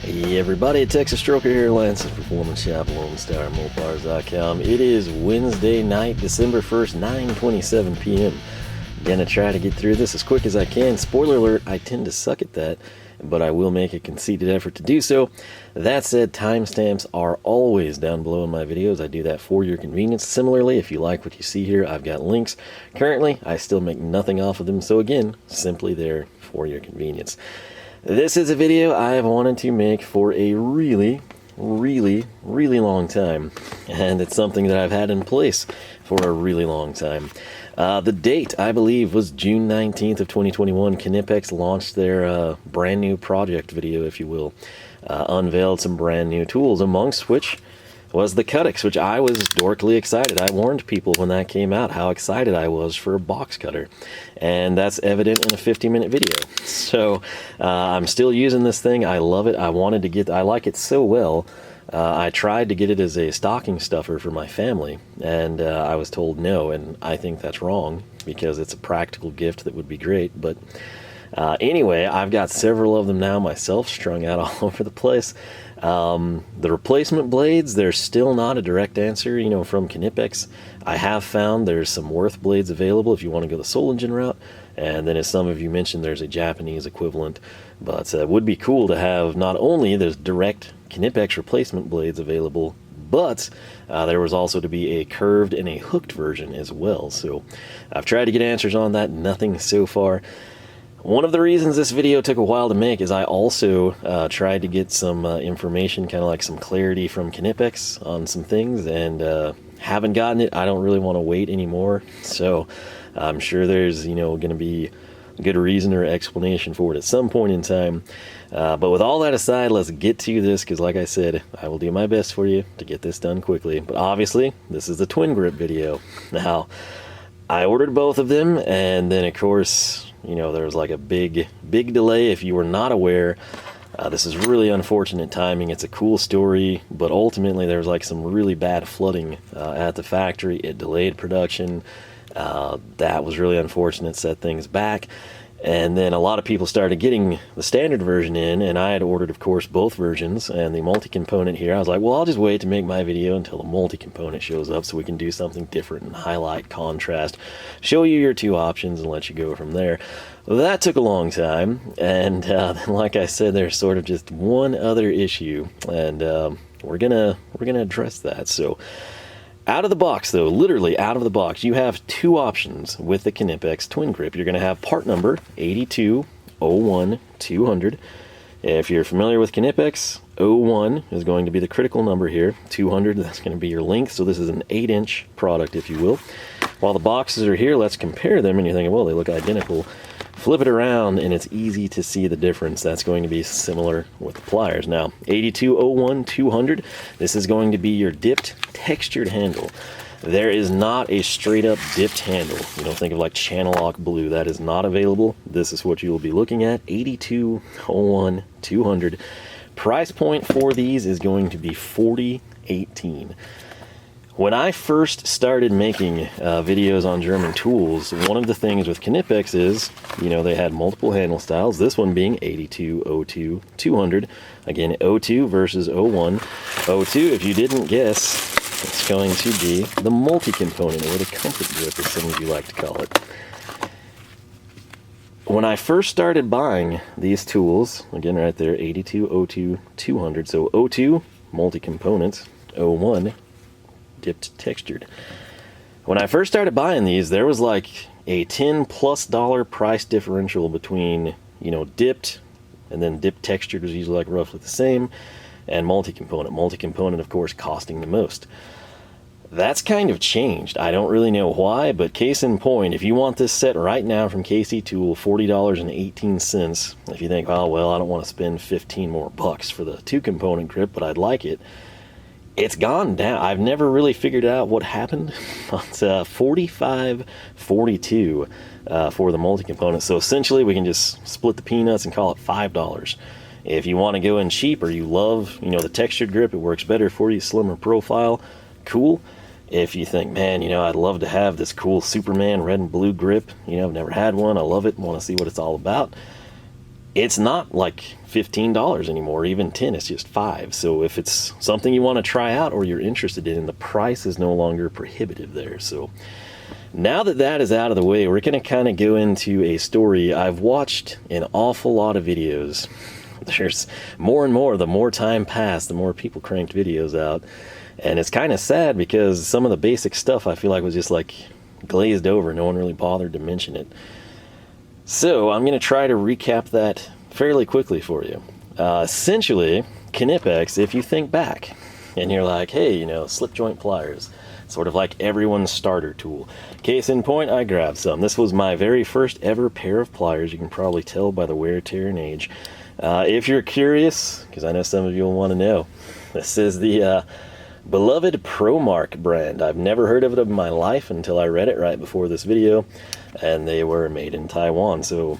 Hey everybody, it's Texas Stroker here, Lance's Performance Shop, LoneStarMopars.com. It is Wednesday night, December 1st, 9:27 p.m. Gonna try to get through this as quick as I can. Spoiler alert, I tend to suck at that, but I will make a conceited effort to do so. That said, timestamps are always down below in my videos. I do that for your convenience. Similarly, if you like what you see here, I've got links. Currently, I still make nothing off of them, so again, simply there for your convenience. This is a video I've wanted to make for a really long time, and it's something that I've had in place for a really long time. The date, I believe, was June 19th of 2021. Knipex launched their brand new project video, if you will. Unveiled some brand new tools, amongst which was the CutiX, which I was dorkily excited. I warned people when that came out how excited I was for a box cutter, and that's evident in a 50-minute video. So I'm still using this thing. I love it. I like it so well. I tried to get it as a stocking stuffer for my family, and I was told no, and I think that's wrong because it's a practical gift that would be great. But anyway, I've got several of them now myself, strung out all over the place. The replacement blades, there's still not a direct answer, from Knipex. I have found there's some Worth blades available if you want to go the Solingen route, and then as some of you mentioned, there's a Japanese equivalent. But it would be cool to have not only there's direct Knipex replacement blades available, but there was also to be a curved and a hooked version as well. So I've tried to get answers on that, nothing so far. One of the reasons this video took a while to make is I also tried to get some information, kind of like some clarity from Knipex on some things, and haven't gotten it. I don't really want to wait anymore, so I'm sure there's going to be a good reason or explanation for it at some point in time. But with all that aside, let's get to this, because like I said, I will do my best for you to get this done quickly. But obviously, this is the TwinGrip video. Now, I ordered both of them, and then of course, there was like a big delay. If you were not aware, this is really unfortunate timing. It's a cool story, but ultimately there was like some really bad flooding at the factory. It delayed production. That was really unfortunate, set things back. And then a lot of people started getting the standard version in, and I had ordered, of course, both versions, and the multi-component here, I was like, well, I'll just wait to make my video until the multi-component shows up so we can do something different and highlight, contrast, show you your two options, and let you go from there. Well, that took a long time, and then, like I said, there's sort of just one other issue, and we're gonna address that. So, out of the box, though, literally out of the box, you have two options with the Knipex TwinGrip. You're going to have part number 8201200. If you're familiar with Knipex, 01 is going to be the critical number here. 200, that's going to be your length. So this is an 8-inch product, if you will. While the boxes are here, let's compare them. And you're thinking, well, they look identical. Flip it around, and it's easy to see the difference. That's going to be similar with the pliers. Now, 8201200, this is going to be your dipped, textured handle. There is not a straight-up dipped handle. You don't think of like Channellock blue. That is not available. This is what you will be looking at, 8201200. Price point for these is going to be $40.18. When I first started making videos on German tools, one of the things with Knipex is, they had multiple handle styles, this one being 8202200. Again, 02 versus 01. 02, if you didn't guess, it's going to be the multi-component, or the comfort grip, as some of you like to call it. When I first started buying these tools, again right there, 8202200, so 02, multi-component, 01, dipped textured. When I first started buying these, there was like a $10+ price differential between, dipped, and then dipped textured was usually like roughly the same, and multi-component. Multi-component, of course, costing the most. That's kind of changed. I don't really know why, but case in point, if you want this set right now from KC Tool, $40.18. If you think, oh, well, I don't want to spend 15 more bucks for the 2-component grip, but I'd like it. It's gone down. I've never really figured out what happened. It's $45.42 for the multi-component. So essentially, we can just split the peanuts and call it $5. If you want to go in cheap, or you love, the textured grip, it works better for you, slimmer profile, cool. If you think, man, I'd love to have this cool Superman red and blue grip, I've never had one, I love it, want to see what it's all about, it's not like $15 anymore, even 10, it's just 5. So if it's something you want to try out or you're interested in, the price is no longer prohibitive there. So now that that is out of the way, we're going to kind of go into a story. I've watched an awful lot of videos. There's more and more, the more time passed, the more people cranked videos out. And it's kind of sad because some of the basic stuff I feel like was just like glazed over. No one really bothered to mention it. So I'm going to try to recap that fairly quickly for you. Essentially, Knipex, if you think back and you're like, hey, you know, slip joint pliers, sort of like everyone's starter tool. Case in point, I grabbed some. This was my very first ever pair of pliers. You can probably tell by the wear, tear, and age. If you're curious, because I know some of you will want to know, this is the beloved ProMark brand. I've never heard of it in my life until I read it right before this video, and they were made in Taiwan. So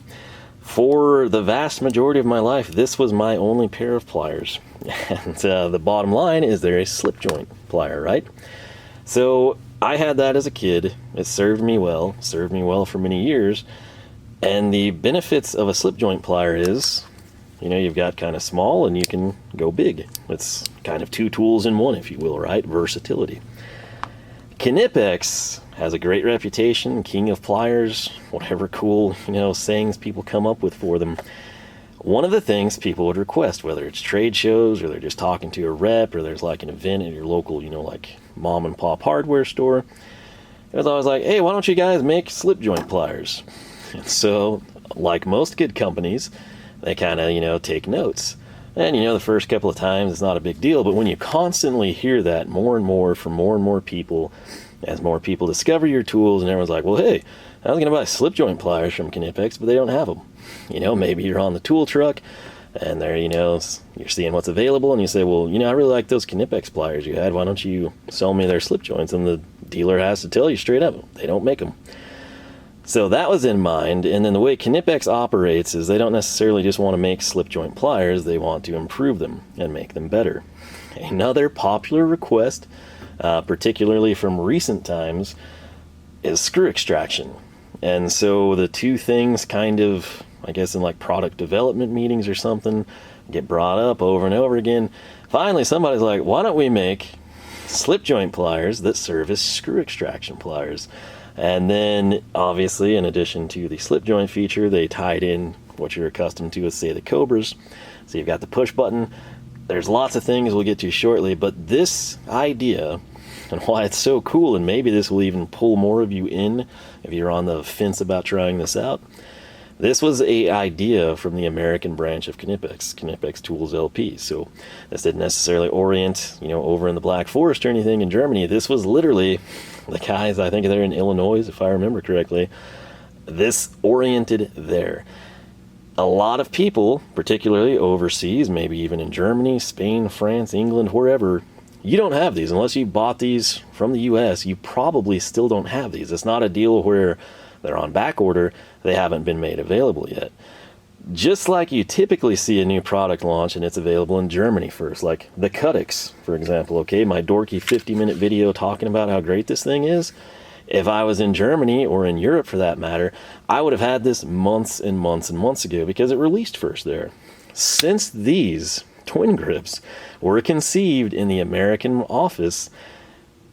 for the vast majority of my life, this was my only pair of pliers. And the bottom line is they're a slip joint plier, right? So I had that as a kid. It served me well for many years. And the benefits of a slip joint plier is, you know, you've got kind of small and you can go big. It's kind of two tools in one, if you will, right? Versatility. Knipex has a great reputation, king of pliers, whatever cool, you know, sayings people come up with for them. One of the things people would request, whether it's trade shows or they're just talking to a rep or there's like an event at your local, you know, like mom and pop hardware store, it was always like, hey, why don't you guys make slip joint pliers? And so, like most good companies, they kind of, you know, take notes. And, you know, the first couple of times it's not a big deal, but when you constantly hear that more and more from more and more people, as more people discover your tools, and everyone's like, well, hey, I was going to buy slip joint pliers from Knipex, but they don't have them. You know, maybe you're on the tool truck, and there, you know, you're seeing what's available, and you say, well, you know, I really like those Knipex pliers you had. Why don't you sell me their slip joints? And the dealer has to tell you straight up, they don't make them. So that was in mind, and then the way Knipex operates is they don't necessarily just want to make slip joint pliers, they want to improve them and make them better. Another popular request, particularly from recent times, is screw extraction. And so the two things kind of, I guess in like product development meetings or something, get brought up over and over again. Finally somebody's like, why don't we make slip joint pliers that serve as screw extraction pliers? And then, obviously, in addition to the slip joint feature, they tied in what you're accustomed to with, say, the Cobras. So you've got the push button. There's lots of things we'll get to shortly, but this idea, and why it's so cool, and maybe this will even pull more of you in if you're on the fence about trying this out, this was an idea from the American branch of Knipex Tools LP. So this didn't necessarily orient, you know, over in the Black Forest or anything in Germany. This was literally the guys, I think they're in Illinois, if I remember correctly, this oriented there. A lot of people, particularly overseas, maybe even in Germany, Spain, France, England, wherever, you don't have these. Unless you bought these from the US, you probably still don't have these. It's not a deal where they're on back order, they haven't been made available yet. Just like you typically see a new product launch and it's available in Germany first, like the CutiX, for example. Okay, my dorky 50-minute video talking about how great this thing is. If I was in Germany or in Europe for that matter, I would have had this months and months and months ago because it released first there. Since these TwinGrips were conceived in the American office,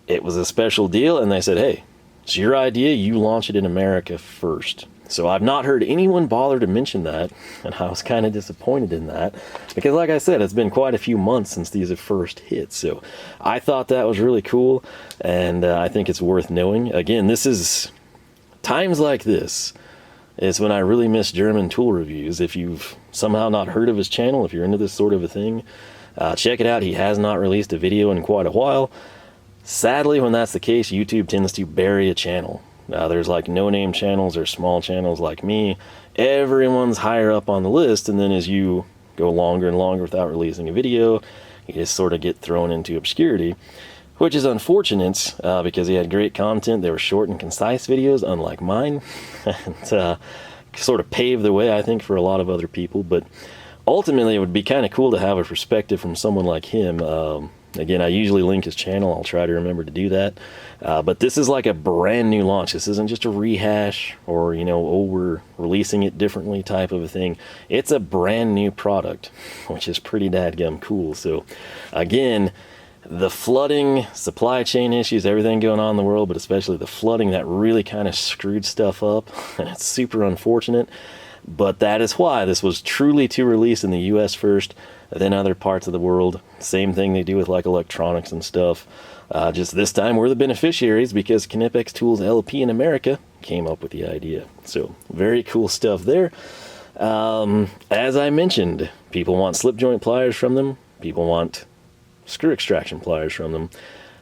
it was a special deal, and they said, hey, it's your idea, you launch it in America first. So I've not heard anyone bother to mention that, and I was kind of disappointed in that, because like I said, it's been quite a few months since these have first hit. So I thought that was really cool, and I think it's worth knowing. Again, this is times like this is when I really miss German tool reviews. If you've somehow not heard of his channel, if you're into this sort of a thing, check it out. He has not released a video in quite a while. Sadly, when that's the case, YouTube tends to bury a channel. There's like no-name channels or small channels like me. Everyone's higher up on the list, and then as you go longer and longer without releasing a video, you just sort of get thrown into obscurity, which is unfortunate because he had great content. They were short and concise videos, unlike mine, and sort of paved the way, I think, for a lot of other people. But ultimately, it would be kind of cool to have a perspective from someone like him. Again, I usually link his channel. I'll try to remember to do that. But this is like a brand new launch. This isn't just a rehash or, you know, oh, we're releasing it differently type of a thing. It's a brand new product, which is pretty dadgum cool. So again, the flooding, supply chain issues, everything going on in the world, but especially the flooding, that really kind of screwed stuff up, and it's super unfortunate. But that is why this was truly to release in the US first, then other parts of the world. Same thing they do with like electronics and stuff. Just this time we're the beneficiaries because Knipex Tools LP in America came up with the idea. So very cool stuff there. As I mentioned, people want slip joint pliers from them. People want screw extraction pliers from them.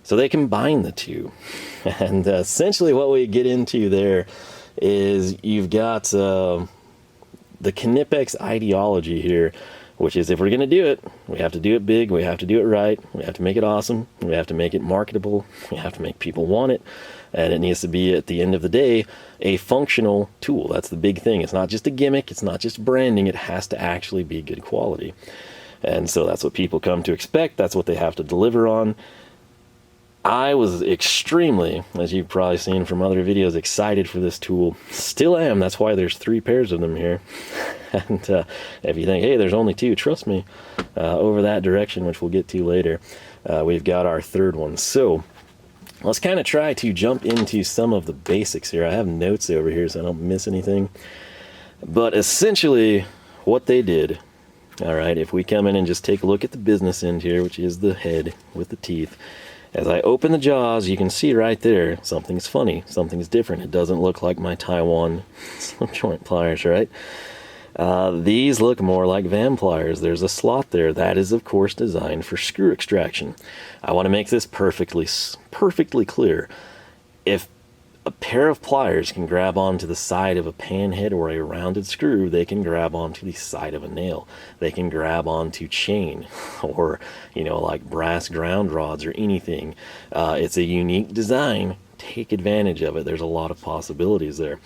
So they combine the two. And essentially what we get into there is you've got the Knipex ideology here, which is if we're going to do it, we have to do it big, we have to do it right, we have to make it awesome, we have to make it marketable, we have to make people want it, and it needs to be, at the end of the day, a functional tool. That's the big thing. It's not just a gimmick, it's not just branding, it has to actually be good quality. And so that's what people come to expect, that's what they have to deliver on. I was extremely, as you've probably seen from other videos, excited for this tool. Still am. That's why there's 3 pairs of them here. And if you think, hey, there's only 2, trust me, over that direction, which we'll get to later, we've got our 3rd one. So let's kind of try to jump into some of the basics here. I have notes over here so I don't miss anything. But essentially what they did, all right, if we come in and just take a look at the business end here, which is the head with the teeth, as I open the jaws, you can see right there, something's funny, something's different. It doesn't look like my Taiwan slip joint pliers, right? These look more like Vampliers. There's a slot there. That is, of course, designed for screw extraction. I want to make this perfectly clear. If a pair of pliers can grab onto the side of a pan head or a rounded screw, they can grab onto the side of a nail. They can grab onto chain or, you know, like brass ground rods or anything. It's a unique design. Take advantage of it. There's a lot of possibilities there.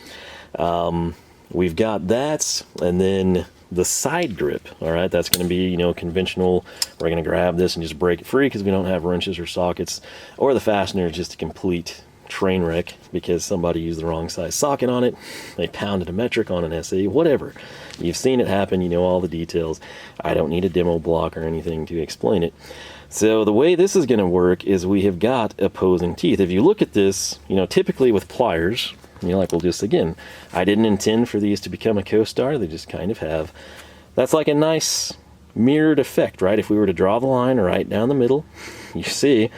We've got that, and then the side grip. All right, that's going to be, you know, conventional. We're going to grab this and just break it free because we don't have wrenches or sockets, or the fastener is just a complete train wreck because somebody used the wrong size socket on it. They pounded a metric on an SE, whatever. You've seen it happen, you know all the details. I don't need a demo block or anything to explain it. So the way this is going to work is we have got opposing teeth. If you look at this, you know, typically with pliers, you know, like we'll just, again, I didn't intend for these to become a co-star, they just kind of have. That's like a nice mirrored effect, right? If we were to draw the line right down the middle, you see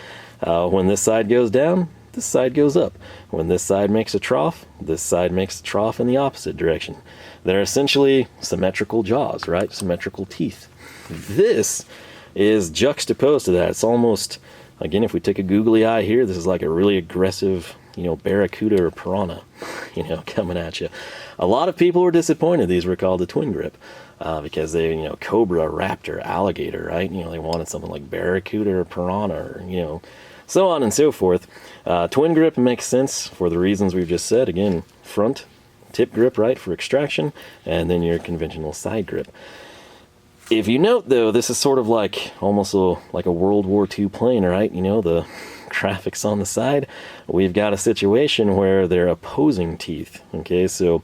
when this side goes down, this side goes up. When this side makes a trough, this side makes a trough in the opposite direction. They're essentially symmetrical jaws, right? Symmetrical teeth. This is juxtaposed to that. It's almost, again, if we take a googly eye here, this is like a really aggressive, you know, barracuda or piranha, you know, coming at you. A lot of people were disappointed these were called the TwinGrip because they, you know, Cobra, Raptor, Alligator, right? You know, they wanted something like barracuda or piranha or, you know, so on and so forth. TwinGrip makes sense for the reasons we've just said. Again, front tip grip, right, for extraction, and then your conventional side grip. If you note, though, this is sort of like almost like a World War II plane, right? You know, the graphics on the side. We've got a situation where they're opposing teeth. Okay, so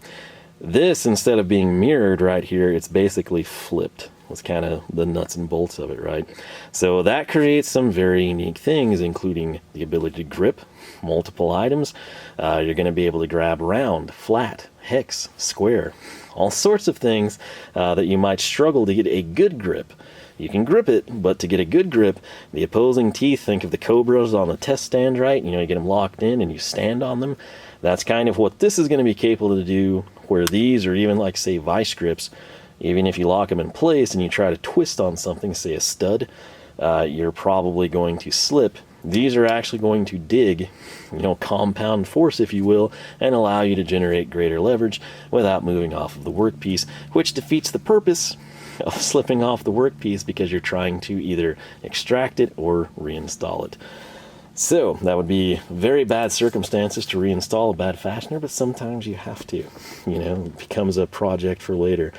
this, instead of being mirrored right here, it's basically flipped. It's kind of the nuts and bolts of it, right? So that creates some very unique things, including the ability to grip multiple items. You're going to be able to grab round, flat, hex, square, all sorts of things that you might struggle to get a good grip. You can grip it, but to get a good grip, the opposing teeth, think of the Cobras on the test stand, right? You know, you get them locked in and you stand on them. That's kind of what this is going to be capable to do, where these, or even like, say, vice grips, even if you lock them in place and you try to twist on something, say a stud, you're probably going to slip. These are actually going to dig, you know, compound force, if you will, and allow you to generate greater leverage without moving off of the workpiece, which defeats the purpose of slipping off the workpiece because you're trying to either extract it or reinstall it. So that would be very bad circumstances to reinstall a bad fastener, but sometimes you have to, you know, it becomes a project for later.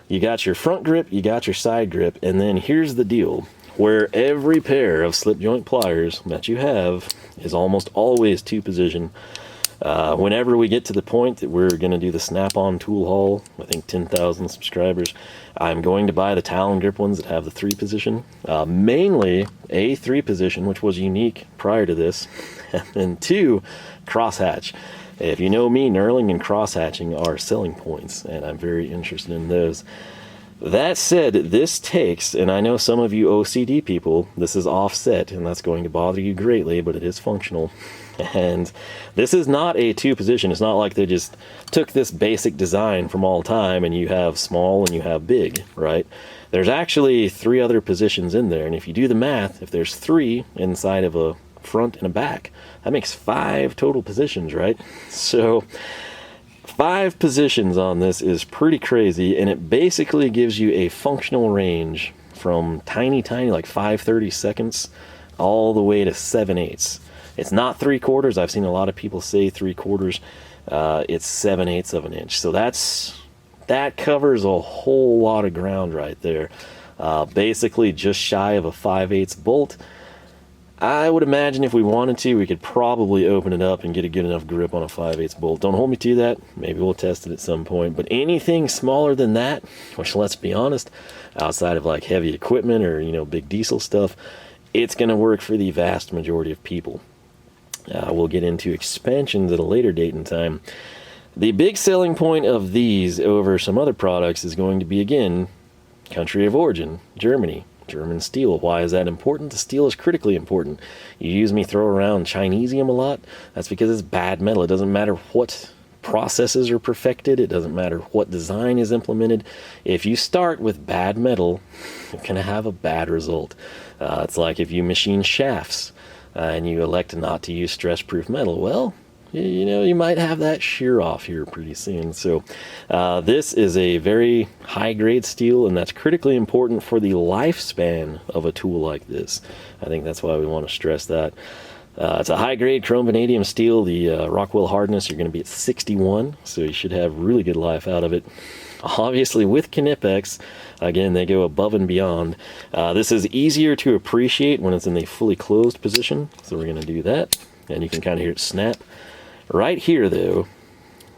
You got your front grip, you got your side grip, and then here's the deal. where every pair of slip joint pliers that you have is almost always 2-position. Whenever we get to the point that we're going to do the snap-on tool haul, I think 10,000 subscribers, I'm going to buy the Talon grip ones that have the 3-position. Mainly a 3-position, which was unique prior to this, and then 2, crosshatch. If you know me, knurling and crosshatching are selling points, and I'm very interested in those. That said, this takes, and I know some of you OCD people, this is offset, and that's going to bother you greatly, but it is functional. And this is not a 2-position. It's not like they just took this basic design from all time and you have small and you have big, right? There's actually 3 other positions in there, and if you do the math, if there's 3 inside of a front and a back, that makes 5 total positions, right? So 5 positions on this is pretty crazy, and it basically gives you a functional range from tiny, like 5/30 seconds all the way to 7/8. It's not 3/4. I've seen a lot of people say 3/4. It's 7/8 of an inch. So that covers a whole lot of ground right there. Basically just shy of a 5/8 bolt. I would imagine if we wanted to, we could probably open it up and get a good enough grip on a 5/8 bolt. Don't hold me to that. Maybe we'll test it at some point. But anything smaller than that, which let's be honest, outside of like heavy equipment or, you know, big diesel stuff, it's going to work for the vast majority of people. We'll get into expansions at a later date in time. The big selling point of these over some other products is going to be, again, country of origin, Germany. German steel. Why is that important? The steel is critically important. You use me throw around Chinesium a lot. That's because it's bad metal. It doesn't matter what processes are perfected. It doesn't matter what design is implemented. If you start with bad metal, you're going to have a bad result. It's like if you machine shafts and you elect not to use stress-proof metal. Well, you know, you might have that shear off here pretty soon. So this is a very high-grade steel, and that's critically important for the lifespan of a tool like this. I think that's why we want to stress that. It's a high-grade chrome vanadium steel. The Rockwell hardness, you're going to be at 61, so you should have really good life out of it. Obviously, with Knipex, again, they go above and beyond. This is easier to appreciate when it's in the fully closed position, so we're going to do that, and you can kind of hear it snap. Right here, though,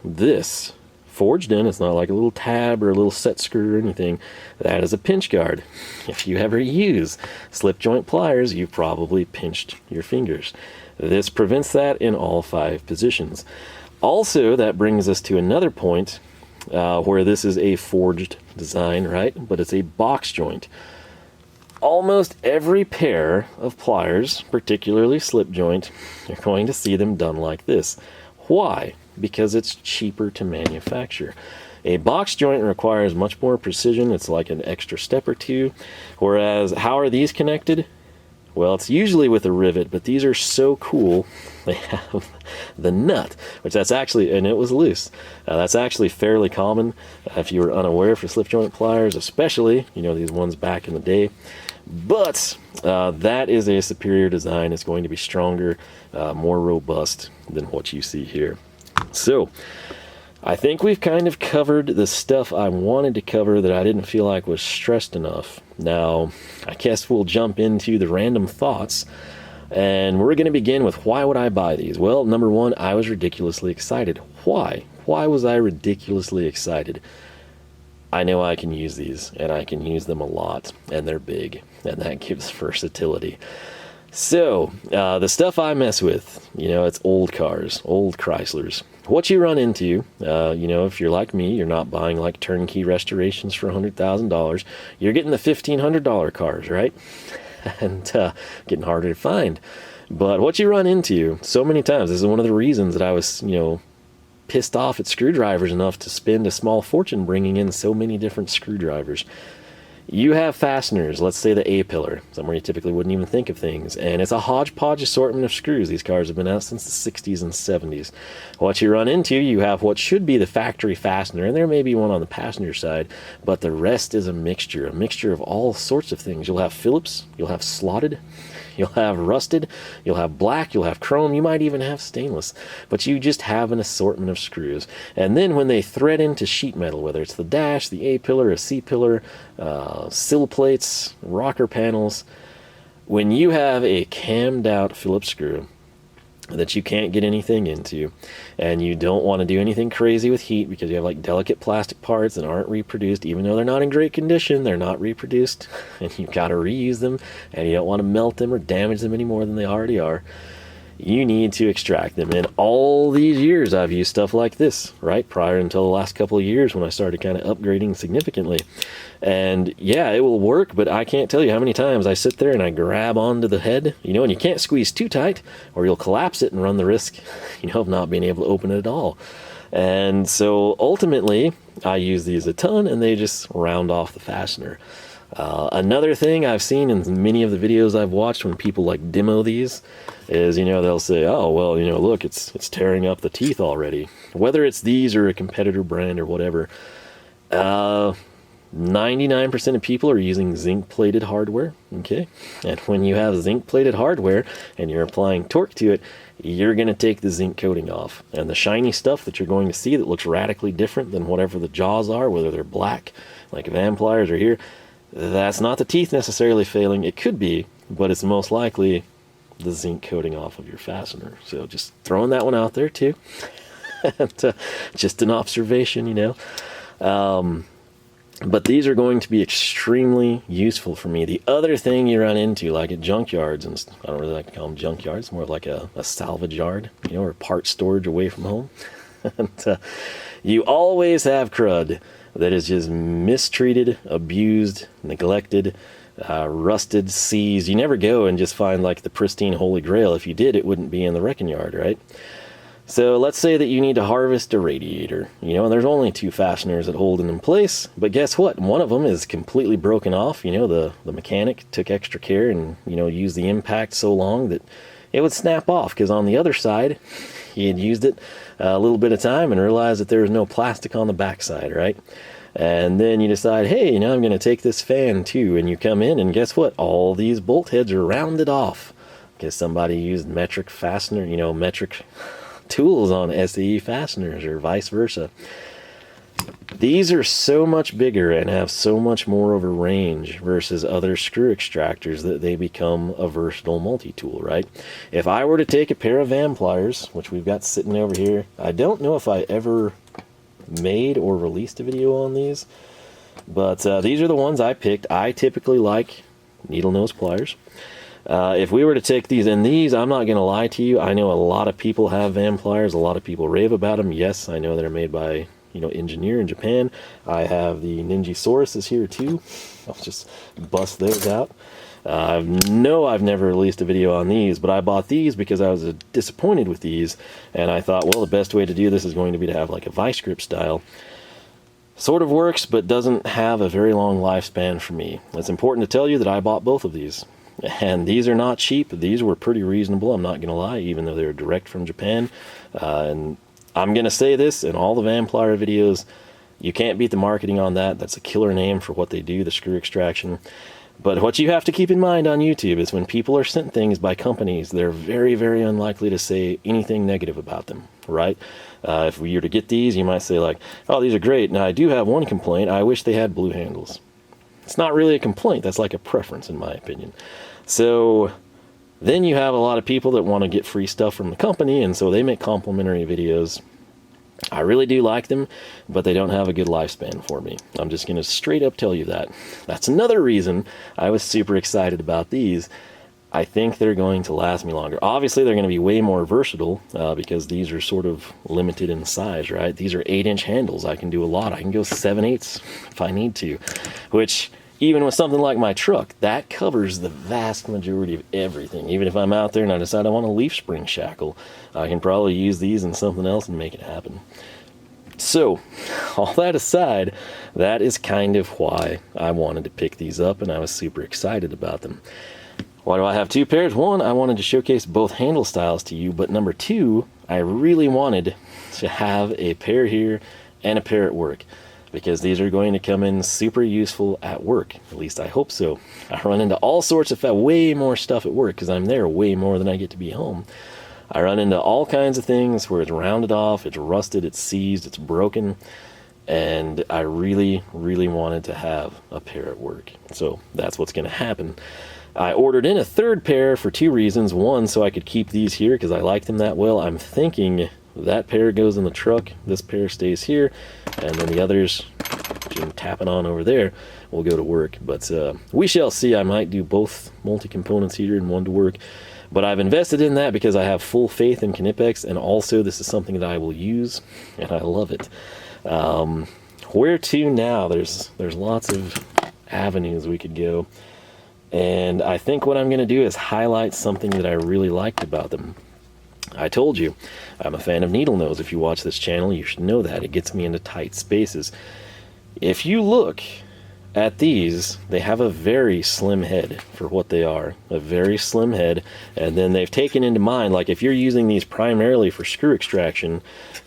this forged in, it's not like a little tab or a little set screw or anything. That is a pinch guard. If you ever use slip joint pliers, you've probably pinched your fingers. This prevents that in all 5 positions. Also, that brings us to another point where this is a forged design, right? But it's a box joint. Almost every pair of pliers, particularly slip joint, you're going to see them done like this. Why? Because it's cheaper to manufacture. A box joint requires much more precision. It's like an extra step or 2. Whereas, how are these connected? Well, it's usually with a rivet, but these are so cool. They have the nut, which that's actually, and it was loose. That's actually fairly common if you were unaware for slip joint pliers, especially, you know, these ones back in the day. But that is a superior design. It's going to be stronger, more robust than what you see here. So, I think we've kind of covered the stuff I wanted to cover that I didn't feel like was stressed enough. Now, I guess we'll jump into the random thoughts, and we're going to begin with why would I buy these? Well, number one, I was ridiculously excited. Why? Why was I ridiculously excited? I know I can use these, and I can use them a lot, and they're big, and that gives versatility. So, the stuff I mess with, you know, it's old cars, old Chryslers. What you run into, you know, if you're like me, you're not buying like turnkey restorations for $100,000. You're getting the $1,500 cars, right? And getting harder to find. But what you run into so many times, this is one of the reasons that I was, you know, pissed off at screwdrivers enough to spend a small fortune bringing in so many different screwdrivers. You have fasteners, let's say the A-pillar, somewhere you typically wouldn't even think of things, and it's a hodgepodge assortment of screws. These cars have been out since the 60s and 70s. What you run into, you have what should be the factory fastener, and there may be one on the passenger side, but the rest is a mixture of all sorts of things. You'll have Phillips, you'll have slotted, you'll have rusted, you'll have black, you'll have chrome, you might even have stainless, but you just have an assortment of screws. And then when they thread into sheet metal, whether it's the dash, the A-pillar, a C-pillar, sill plates, rocker panels, When you have a cammed out Phillips screw that you can't get anything into, and you don't want to do anything crazy with heat because you have like delicate plastic parts that aren't reproduced, even though they're not in great condition, they're not reproduced, and you've got to reuse them, and you don't want to melt them or damage them any more than they already are, you need to extract them. And all these years I've used stuff like this, right? Prior until the last couple of years when I started kind of upgrading significantly. And yeah, it will work, but I can't tell you how many times I sit there and I grab onto the head, you know, and you can't squeeze too tight or you'll collapse it and run the risk, you know, of not being able to open it at all. And so ultimately I use these a ton and they just round off the fastener. Another thing I've seen in many of the videos I've watched when people like demo these is, you know, they'll say, oh, well, you know, look, it's tearing up the teeth already. Whether it's these or a competitor brand or whatever, 99% of people are using zinc-plated hardware, okay? And when you have zinc-plated hardware and you're applying torque to it, you're going to take the zinc coating off. And the shiny stuff that you're going to see that looks radically different than whatever the jaws are, whether they're black, like Vampliers are here, that's not the teeth necessarily failing. It could be, but it's most likely the zinc coating off of your fastener. So just throwing that one out there too. And, just an observation, you know. But these are going to be extremely useful for me. The other thing you run into, like at junkyards, and I don't really like to call them junkyards, it's more of like a salvage yard, you know, or part storage away from home. And, you always have crud that is just mistreated, abused, neglected, rusted, seized. You never go and just find like the pristine holy grail. If you did, it wouldn't be in the wrecking yard, right? So let's say that you need to harvest a radiator, you know, and there's only 2 fasteners that hold it in place, but guess what? One of them is completely broken off. You know, the mechanic took extra care and, you know, used the impact so long that it would snap off, because on the other side, he had used it a little bit of time and realized that there was no plastic on the backside, right? And then you decide, hey, you know, I'm going to take this fan too, and you come in and guess what? All these bolt heads are rounded off because somebody used metric fastener, you know, metric tools on SAE fasteners or vice versa. These are so much bigger and have so much more of a range versus other screw extractors that they become a versatile multi-tool, right? If I were to take a pair of Vampliers, which we've got sitting over here, I don't know if I ever made or released a video on these, but these are the ones I picked. I typically like Needlenose Pliers. If we were to take these, and these, I'm not going to lie to you, I know a lot of people have Vampliers, a lot of people rave about them. Yes, I know they're made by, you know, engineer in Japan. I have the Ninjasauruses here too. I'll just bust those out. I've never released a video on these, but I bought these because I was disappointed with these, and I thought, well, the best way to do this is going to be to have like a vice grip style. Sort of works, but doesn't have a very long lifespan for me. It's important to tell you that I bought both of these. And these are not cheap. These were pretty reasonable, I'm not going to lie, even though they're direct from Japan. And I'm going to say this in all the Vamplier videos, you can't beat the marketing on that. That's a killer name for what they do, the screw extraction. But what you have to keep in mind on YouTube is when people are sent things by companies, they're very, very unlikely to say anything negative about them, right? If we were to get these, you might say like, oh, these are great. Now, I do have one complaint. I wish they had blue handles. It's not really a complaint. That's like a preference, in my opinion. So then you have a lot of people that want to get free stuff from the company, and so they make complimentary videos. I really do like them, but they don't have a good lifespan for me. I'm just going to straight up tell you that. That's another reason I was super excited about these. I think they're going to last me longer. Obviously, they're going to be way more versatile because these are sort of limited in size, right? These are 8-inch handles. I can do a lot. I can go 7/8 if I need to, which even with something like my truck, that covers the vast majority of everything. Even if I'm out there and I decide I want a leaf spring shackle, I can probably use these in something else and make it happen. So, all that aside, that is kind of why I wanted to pick these up, and I was super excited about them. Why do I have 2 pairs? 1, I wanted to showcase both handle styles to you, but number 2, I really wanted to have a pair here and a pair at work, because these are going to come in super useful at work. At least I hope so. I run into all sorts of way more stuff at work because I'm there way more than I get to be home. I run into all kinds of things where it's rounded off, it's rusted, it's seized, it's broken, and I really, really wanted to have a pair at work. So that's what's going to happen. I ordered in a third pair for two reasons. One, so I could keep these here because I like them that well. I'm thinking that pair goes in the truck, this pair stays here, and then the others, which I'm tapping on over there, will go to work. But we shall see. I might do both multi-components here and one to work. But I've invested in that because I have full faith in Knipex, and also this is something that I will use, and I love it. Where to now? There's lots of avenues we could go. And I think what I'm going to do is highlight something that I really liked about them. I told you, I'm a fan of Needlenose. If you watch this channel, you should know that. It gets me into tight spaces. If you look at these, they have a very slim head for what they are. A very slim head. And then they've taken into mind, like if you're using these primarily for screw extraction,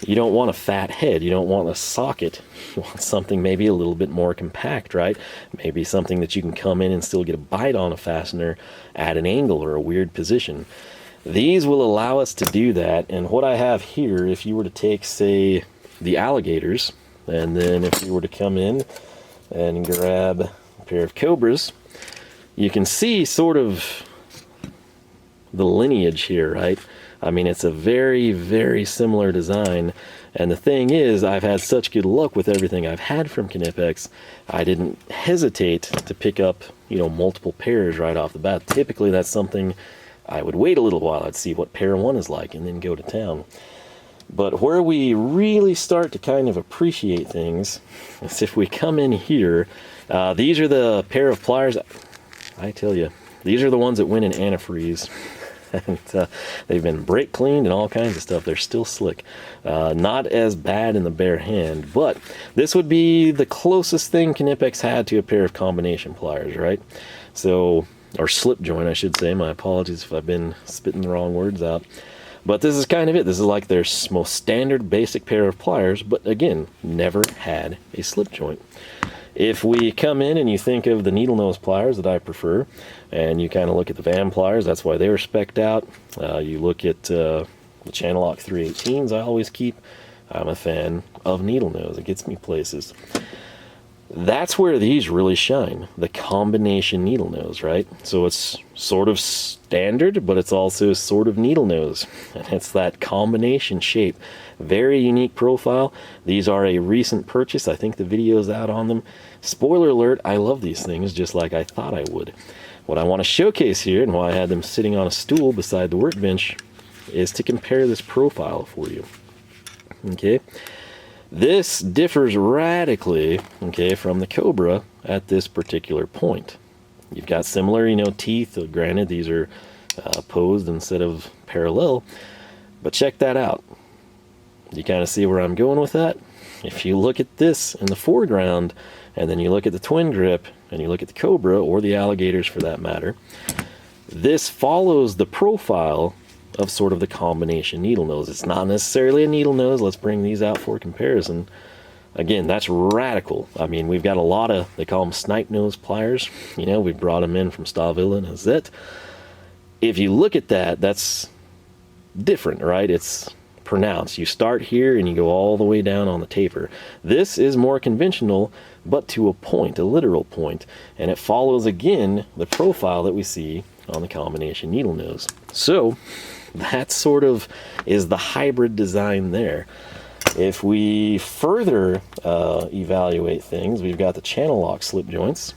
you don't want a fat head. You don't want a socket. You want something maybe a little bit more compact, right? Maybe something that you can come in and still get a bite on a fastener at an angle or a weird position. These will allow us to do that. And what I have here, if you were to take, say, the Alligators, and then if you were to come in and grab a pair of Cobras, you can see sort of the lineage here, right? I mean, it's a very, very similar design. And the thing is, I've had such good luck with everything I've had from Knipex, I didn't hesitate to pick up, you know, multiple pairs right off the bat. Typically, that's something I would wait a little while. I'd see what pair one is like and then go to town. But where we really start to kind of appreciate things is if we come in here. These are the pair of pliers. I tell you, these are the ones that went in antifreeze. And they've been brake cleaned and all kinds of stuff. They're still slick. Not as bad in the bare hand, but this would be the closest thing Knipex had to a pair of combination pliers, right? So, or slip joint, I should say. My apologies if I've been spitting the wrong words out. But this is kind of it. This is like their most standard basic pair of pliers, but again, never had a slip joint. If we come in and you think of the Needlenose pliers that I prefer, and you kind of look at the Vampliers, that's why they were spec'd out. You look at the Channellock 318s I always keep. I'm a fan of Needlenose. It gets me places. That's where these really shine, the combination Needlenose, right? So it's sort of standard, but it's also sort of Needlenose. And it's that combination shape. Very unique profile. These are a recent purchase. I think the video's out on them. Spoiler alert, I love these things just like I thought I would. What I want to showcase here, and why I had them sitting on a stool beside the workbench, is to compare this profile for you. Okay? This differs radically, okay, from the Cobra at this particular point. You've got similar, you know, teeth. Granted, these are opposed instead of parallel, but check that out. You kind of see where I'm going with that? If you look at this in the foreground, and then you look at the TwinGrip, and you look at the Cobra, or the Alligators for that matter, this follows the profile of sort of the combination Needlenose. It's not necessarily a Needlenose. Let's bring these out for comparison. Again, that's radical. I mean, we've got a lot of, they call them snipe nose pliers. You know, we brought them in from Stavilla and Hazet. If you look at that, that's different, right? It's pronounced. You start here and you go all the way down on the taper. This is more conventional, but to a point, a literal point. And it follows, again, the profile that we see on the combination Needlenose. So, that sort of is the hybrid design there. If we further evaluate things, we've got the Channellock slip joints,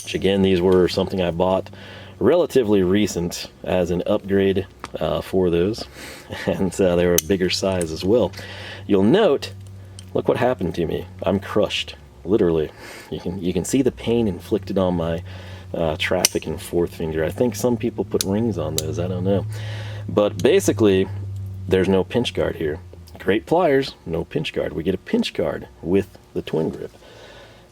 which again, these were something I bought relatively recent as an upgrade for those, and they were a bigger size as well. You'll note, look what happened to me. I'm crushed, literally. You can see the pain inflicted on my traffic and fourth finger. I think some people put rings on those, I don't know. But basically, there's no pinch guard here. Great pliers, no pinch guard. We get a pinch guard with the TwinGrip.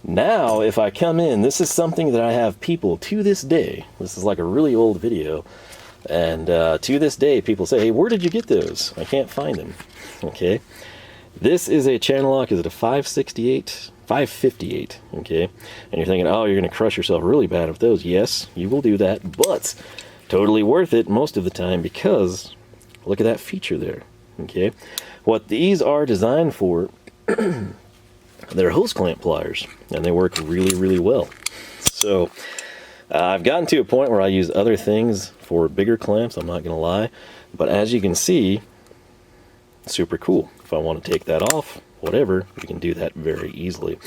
Now, if I come in, this is something that I have people to this day, this is like a really old video, and to this day people say, hey, where did you get those? I can't find them. Okay, this is a Channellock. Is it a 568? 558, okay? And you're thinking, oh, you're going to crush yourself really bad with those. Yes, you will do that, but totally worth it most of the time, because look at that feature there, okay? What these are designed for, they're hose clamp pliers, and they work really, really well. So I've gotten to a point where I use other things for bigger clamps, I'm not going to lie. But as you can see, super cool. If I want to take that off, whatever, we can do that very easily.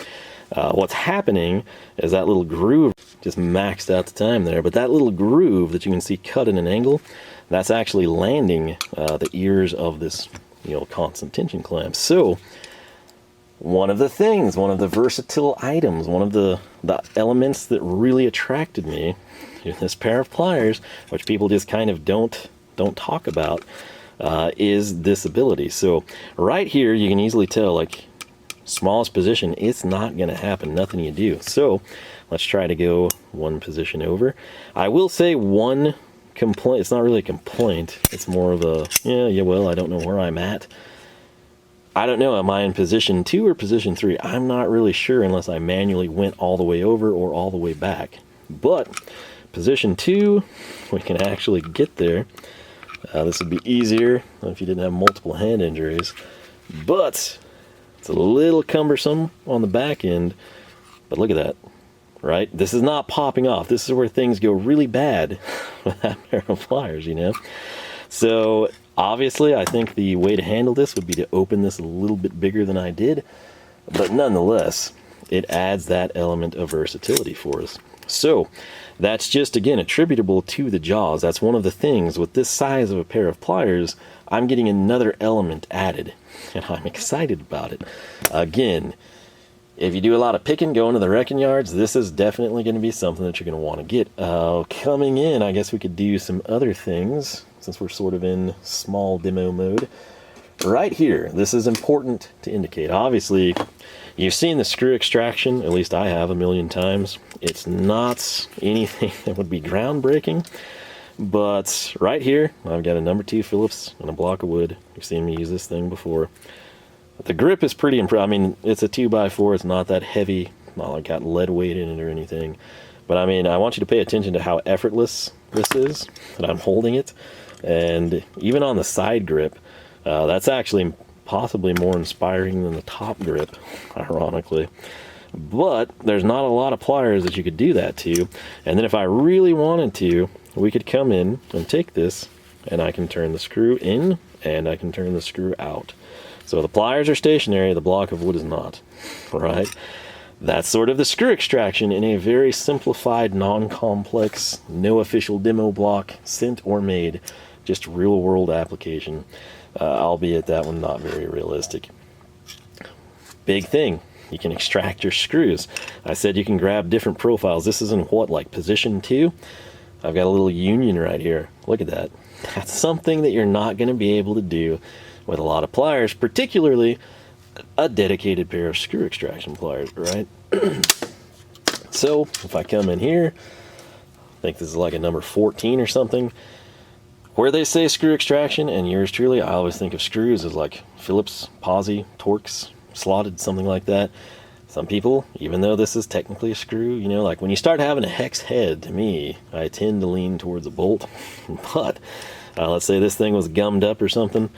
What's happening is that little groove just maxed out the time there, but that little groove that you can see cut in an angle, that's actually landing the ears of this, you know, constant tension clamp. So one of the things, one of the versatile items, one of the elements that really attracted me in this pair of pliers, which people just kind of don't talk about, is this ability. So right here you can easily tell, like, smallest position, it's not going to happen, nothing you do. So let's try to go one position over. I will say one complaint, it's not really a complaint, it's more of a, yeah, well, I don't know where I'm at. I don't know, am I in position 2 or position 3? I'm not really sure unless I manually went all the way over or all the way back. But position 2, we can actually get there. This would be easier if you didn't have multiple hand injuries. But it's a little cumbersome on the back end, but look at that, right? This is not popping off. This is where things go really bad with that pair of pliers, you know? So obviously, I think the way to handle this would be to open this a little bit bigger than I did, but nonetheless, it adds that element of versatility for us. So that's just, again, attributable to the jaws. That's one of the things with this size of a pair of pliers, I'm getting another element added, and I'm excited about it. Again, if you do a lot of picking, going to the wrecking yards, this is definitely going to be something that you're going to want to get. Coming in, I guess we could do some other things, since we're sort of in small demo mode. Right here, this is important to indicate. Obviously, you've seen the screw extraction, at least I have a million times. It's not anything that would be groundbreaking. But right here, I've got a number 2 Phillips and a block of wood. You've seen me use this thing before. But the grip is pretty impressive. I mean, it's a 2x4. It's not that heavy. Not like got lead weight in it or anything. But I mean, I want you to pay attention to how effortless this is, that I'm holding it. And even on the side grip, that's actually possibly more inspiring than the top grip, ironically. But there's not a lot of pliers that you could do that to. And then if I really wanted to, we could come in and take this, and I can turn the screw in, and I can turn the screw out. So the pliers are stationary, the block of wood is not, right? That's sort of the screw extraction in a very simplified, non-complex, no official demo block, sent or made, just real-world application, albeit that one not very realistic. Big thing. You can extract your screws. I said you can grab different profiles. This is in what, like position 2? I've got a little union right here. Look at that. That's something that you're not going to be able to do with a lot of pliers, particularly a dedicated pair of screw extraction pliers, right? So if I come in here, I think this is like a number 14 or something, where they say screw extraction, and yours truly, I always think of screws as like Phillips, Posi, Torx, slotted, something like that. Some people, even though this is technically a screw, you know, like when you start having a hex head, to me, I tend to lean towards a bolt. But let's say this thing was gummed up or something.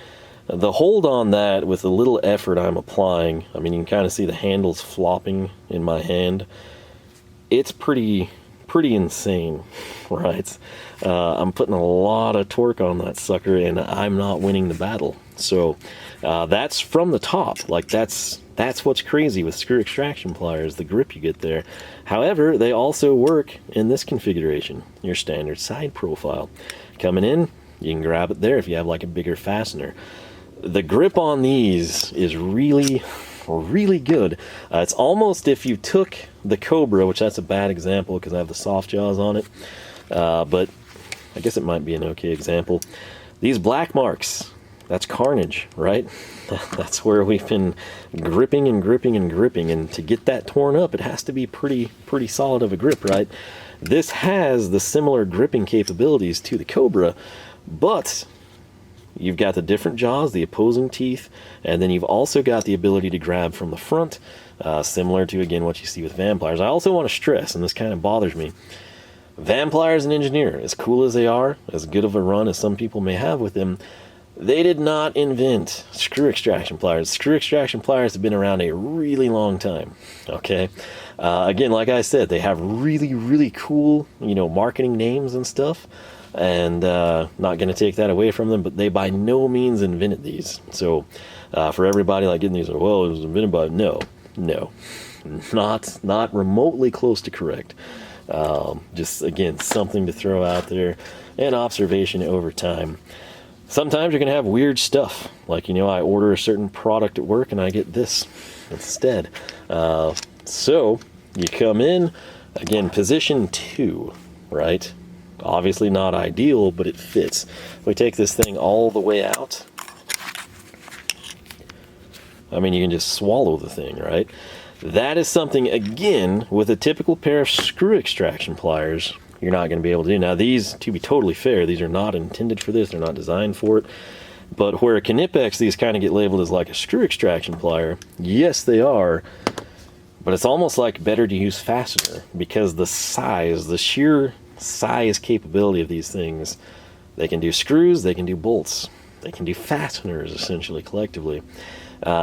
The hold on that, with the little effort I'm applying, I mean, you can kind of see the handles flopping in my hand. It's pretty insane, right? I'm putting a lot of torque on that sucker, and I'm not winning the battle. So that's from the top. Like that's what's crazy with screw extraction pliers, the grip you get there. However, they also work in this configuration, your standard side profile. Coming in, you can grab it there if you have like a bigger fastener. The grip on these is really good. It's almost if you took the Cobra, which that's a bad example because I have the soft jaws on it, but I guess it might be an okay example. These black marks, that's carnage, right? That's where we've been gripping and gripping and gripping, and to get that torn up, it has to be pretty solid of a grip, right? This has the similar gripping capabilities to the Cobra, but you've got the different jaws, the opposing teeth, and then you've also got the ability to grab from the front, similar to, again, what you see with Vampliers. I also want to stress, and this kind of bothers me, Vampliers and Engineer, as cool as they are, as good of a run as some people may have with them, They did not invent screw extraction pliers. Screw extraction pliers have been around a really long time, okay? Again, like I said, they have really, really cool, you know, marketing names and stuff, and not going to take that away from them, but they by no means invented these. So for everybody like getting these, well, it was invented by, no, not remotely close to correct. Just, again, something to throw out there, and observation over time. Sometimes you're going to have weird stuff, like, you know, I order a certain product at work and I get this instead. So you come in, again, position 2, right? Obviously not ideal, but it fits. We take this thing all the way out. I mean, you can just swallow the thing, right? That is something, again, with a typical pair of screw extraction pliers, you're not going to be able to do. Now, these, to be totally fair, these are not intended for this. They're not designed for it. But where a Knipex, these kind of get labeled as like a screw extraction plier, yes, they are. But it's almost like better to use fastener, because the size, the sheer size capability of these things, they can do screws, they can do bolts, they can do fasteners, essentially, collectively.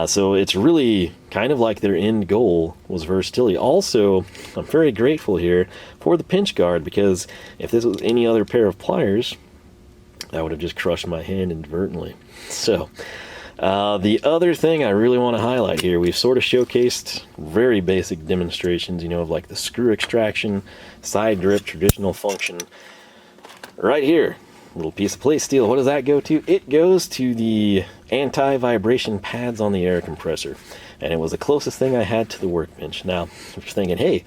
So it's really kind of like their end goal was versatility. Also, I'm very grateful here for the pinch guard, because if this was any other pair of pliers, I would have just crushed my hand inadvertently. So the other thing I really want to highlight here, we've sort of showcased very basic demonstrations, you know, of like the screw extraction, side grip, traditional function. Right here, little piece of plate steel. What does that go to? It goes to the anti-vibration pads on the air compressor, and it was the closest thing I had to the workbench. Now, if you're thinking, hey,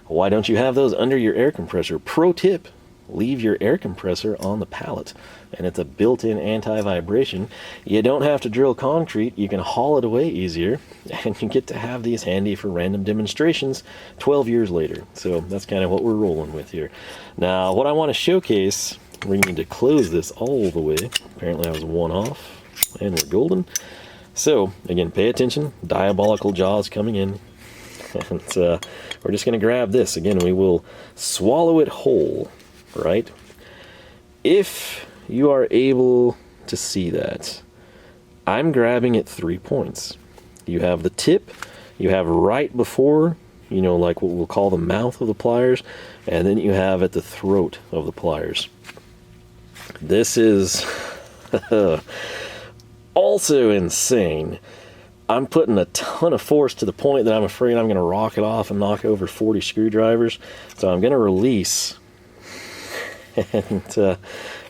why don't you have those under your air compressor? Pro tip, leave your air compressor on the pallet, and it's a built-in anti-vibration. You don't have to drill concrete, you can haul it away easier, and you get to have these handy for random demonstrations 12 years later. So that's kind of what we're rolling with here. Now, what I want to showcase, we need to close this all the way. Apparently I was one off, and we're golden. So, again, pay attention. Diabolical jaws coming in. And we're just going to grab this. Again, we will swallow it whole, right? If you are able to see that, I'm grabbing at 3 points. You have the tip, you have right before, you know, like what we'll call the mouth of the pliers, and then you have at the throat of the pliers. This is also insane. I'm putting a ton of force to the point that I'm afraid I'm going to rock it off and knock over 40 screwdrivers. So I'm going to release. And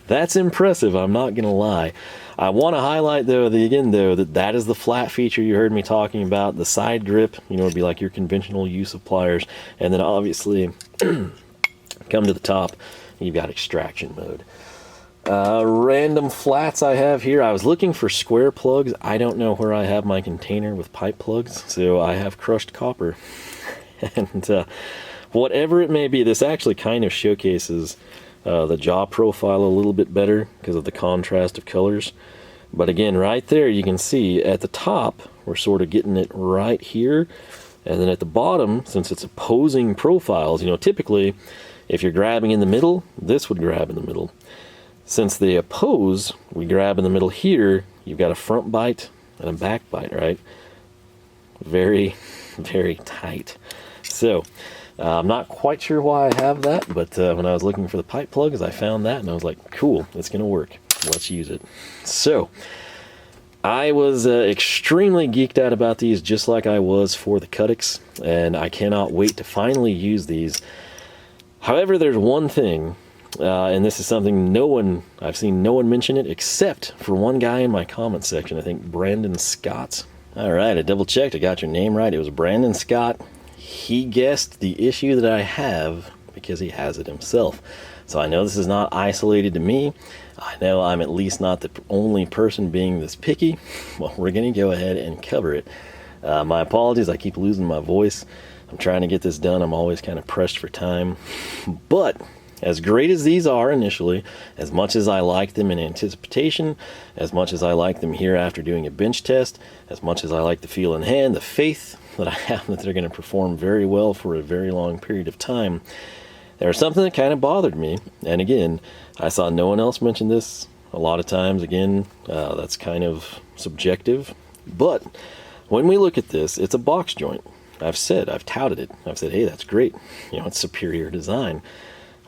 that's impressive, I'm not going to lie. I want to highlight, though, that is the flat feature you heard me talking about. The side grip, you know, would be like your conventional use of pliers. And then obviously, come to the top, you've got extraction mode. Random flats I have here. I was looking for square plugs. I don't know where I have my container with pipe plugs, so I have crushed copper. And whatever it may be, this actually kind of showcases the jaw profile a little bit better because of the contrast of colors. But again, right there you can see at the top we're sort of getting it right here, and then at the bottom, since it's opposing profiles, you know, typically if you're grabbing in the middle, this would grab in the middle. Since they oppose, we grab in the middle here, you've got a front bite and a back bite, right? Very, very tight. So, I'm not quite sure why I have that, but when I was looking for the pipe plugs, I found that, and I was like, cool, it's going to work. Let's use it. So, I was extremely geeked out about these, just like I was for the CutiX, and I cannot wait to finally use these. However, there's one thing, and this is something I've seen no one mention it, except for one guy in my comment section, I think Brandon Scott. Alright, I double checked, I got your name right, it was Brandon Scott. He guessed the issue that I have because he has it himself. So I know this is not isolated to me. I know I'm at least not the only person being this picky. Well, we're going to go ahead and cover it. My apologies, I keep losing my voice. I'm trying to get this done. I'm always kind of pressed for time. But as great as these are initially, as much as I like them in anticipation, as much as I like them here after doing a bench test, as much as I like the feel in hand, the faith that I have that they're going to perform very well for a very long period of time, there was something that kind of bothered me. And again, I saw no one else mention this A lot of times, again, that's kind of subjective. But when we look at this, it's a box joint. I've touted it. I've said, hey, that's great. You know, it's superior design.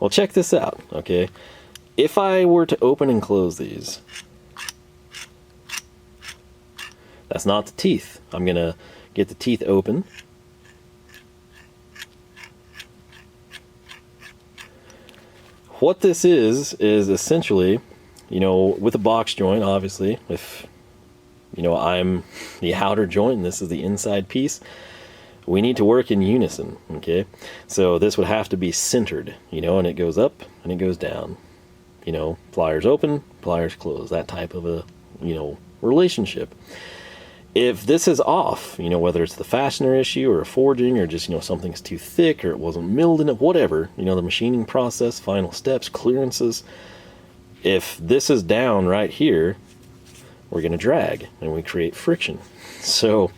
Well, check this out, okay? If I were to open and close these, that's not the teeth. I'm going to get the teeth open. What this is essentially, you know, with a box joint, obviously, if, you know, I'm the outer joint and this is the inside piece, we need to work in unison, okay? So this would have to be centered, you know, and it goes up and it goes down. You know, pliers open, pliers close, that type of a, you know, relationship. If this is off, you know, whether it's the fastener issue or a forging or just, you know, something's too thick or it wasn't milled in it, whatever, you know, the machining process, final steps, clearances, if this is down right here, we're going to drag and we create friction. So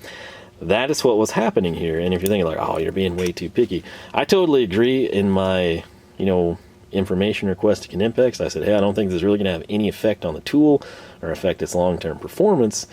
that is what was happening here. And if you're thinking like, oh, you're being way too picky, I totally agree. In my, you know, information request to Knipex, I said, hey, I don't think this is really going to have any effect on the tool or affect its long-term performance.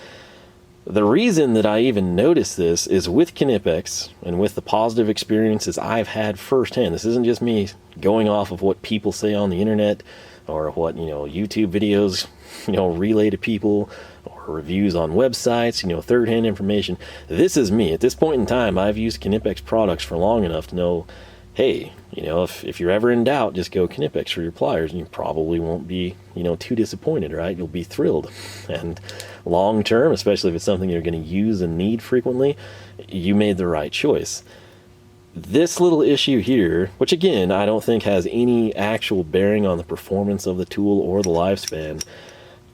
The reason that I even noticed this is with Knipex and with the positive experiences I've had firsthand. This isn't just me going off of what people say on the internet or what, you know, YouTube videos, you know, relay to people, or reviews on websites, you know, third-hand information. This is me. At this point in time, I've used Knipex products for long enough to know, hey, you know, if you're ever in doubt, just go Knipex for your pliers, and you probably won't be, you know, too disappointed, right? You'll be thrilled. And long term, especially if it's something you're going to use and need frequently, you made the right choice. This little issue here, which again, I don't think has any actual bearing on the performance of the tool or the lifespan,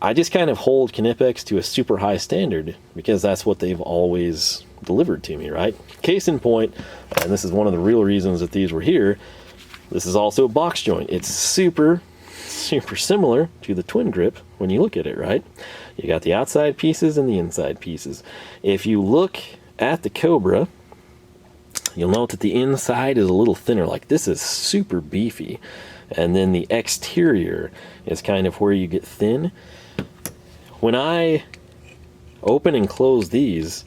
I just kind of hold Knipex to a super high standard because that's what they've always delivered to me, right? Case in point, and this is one of the real reasons that these were here, this is also a box joint. It's super similar to the TwinGrip when you look at it, right? You got the outside pieces and the inside pieces. If you look at the Cobra, you'll note that the inside is a little thinner. Like, this is super beefy. And then the exterior is kind of where you get thin. When I open and close these,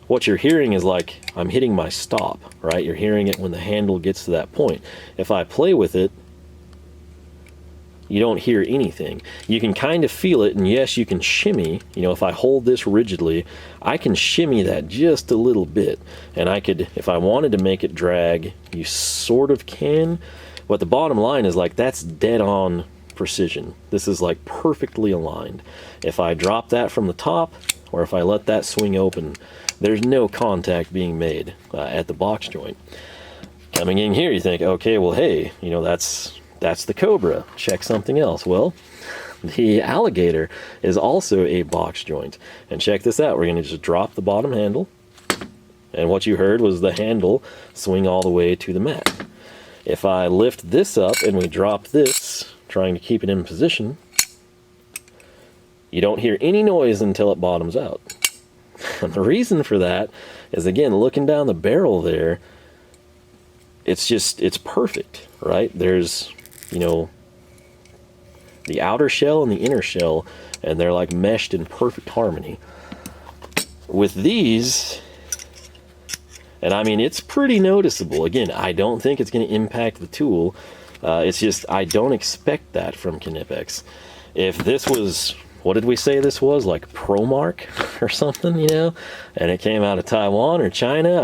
what you're hearing is like I'm hitting my stop, right? You're hearing it when the handle gets to that point. If I play with it, you don't hear anything. You can kind of feel it, and yes, you can shimmy. You know, if I hold this rigidly, I can shimmy that just a little bit. And I could, if I wanted to make it drag, you sort of can. But the bottom line is like, that's dead on precision. This is like perfectly aligned. If I drop that from the top, or if I let that swing open, there's no contact being made at the box joint. Coming in here, you think, okay, well, hey, you know, that's the Cobra. Check something else. Well, the Aligator is also a box joint. And check this out. We're going to just drop the bottom handle. And what you heard was the handle swing all the way to the mat. If I lift this up and we drop this, trying to keep it in position, you don't hear any noise until it bottoms out. And the reason for that is, again, looking down the barrel there, it's perfect, right? There's, you know, the outer shell and the inner shell, and they're like meshed in perfect harmony. With these, and I mean, it's pretty noticeable. Again, I don't think it's going to impact the tool. It's just, I don't expect that from Knipex. If this was, what did we say this was? Like ProMark or something, you know? And it came out of Taiwan or China,